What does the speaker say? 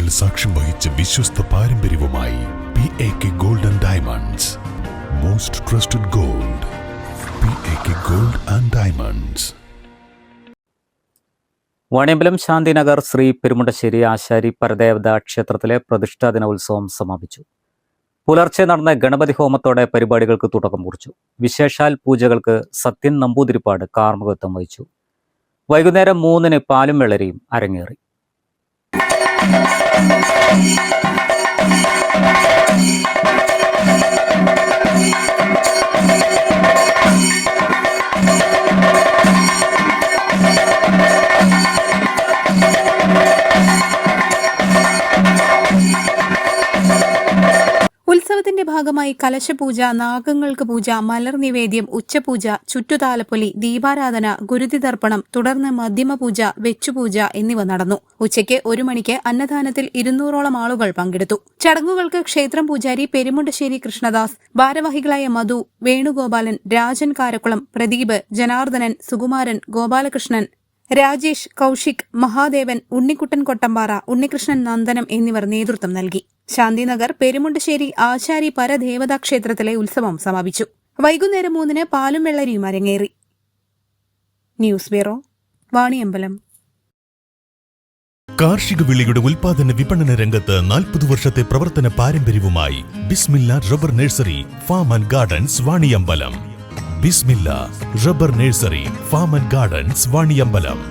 വർഷങ്ങൾ സാക്ഷ്യം വഹിച്ച വിശ്വസ്ത പാരമ്പര്യവുമായി PAK Gold and Diamonds. Most trusted gold. PAK Gold and Diamonds. Vaniyambalam Shanthinagar Shri Perumundassery ആശാരി പരദേവത ക്ഷേത്രത്തിലെ പ്രതിഷ്ഠാ ദിനോത്സവം സമാപിച്ചു. പുലർച്ചെ നടന്ന ഗണപതി ഹോമത്തോടെ പരിപാടികൾക്ക് തുടക്കം കുറിച്ചു. വിശേഷാൽ പൂജകൾക്ക് സത്യൻ നമ്പൂതിരിപ്പാട് കാർമ്മികത്വം വഹിച്ചു. വൈകുന്നേരം 3-ന് പാലും വെള്ളരിയും അരങ്ങേറി. ഉത്സവത്തിന്റെ ഭാഗമായി കലശപൂജ, നാഗങ്ങൾക്ക് പൂജ, മലർ നിവേദ്യം, ഉച്ചപൂജ, ചുറ്റുതാലപ്പൊലി, ദീപാരാധന, ഗുരുതിതർപ്പണം, തുടർന്ന് മധ്യമപൂജ, വെച്ചുപൂജ എന്നിവ നടന്നു. ഉച്ചയ്ക്ക് 1 മണിക്ക് അന്നദാനത്തിൽ 200ഓളം ആളുകൾ പങ്കെടുത്തു. ചടങ്ങുകൾക്ക് ക്ഷേത്രം പൂജാരി പെരുമുണ്ടശ്ശേരി കൃഷ്ണദാസ്, ഭാരവാഹികളായ മധു, വേണുഗോപാലൻ, രാജൻ കാരക്കുളം, പ്രദീപ്, ജനാർദ്ദനൻ, സുകുമാരൻ, ഗോപാലകൃഷ്ണൻ, രാജേഷ്, കൌശിക്, മഹാദേവൻ, ഉണ്ണിക്കുട്ടൻ കൊട്ടമ്പാറ, ഉണ്ണികൃഷ്ണൻ നന്ദനം എന്നിവർ നേതൃത്വം നൽകി. ശാന്തിനഗർ പെരുമുണ്ടശ്ശേരി ആശാരി പരദേവതാ ക്ഷേത്രത്തിലെ ഉത്സവം സമാപിച്ചു. വൈകുന്നേരം 3-ന് പാലും വെള്ളരിയും അരങ്ങേറി. News bureau, Vaniyambalam. കാർഷിക വിളിയുടെ ഉൽപാദന വിപണന രംഗത്ത് 40 വർഷത്തെ പ്രവർത്തന പാരമ്പര്യവുമായി Bismilla rubber nursery farm and gardens Vaniyambalam. Bismilla rubber nursery farm and gardens Vaniyambalam.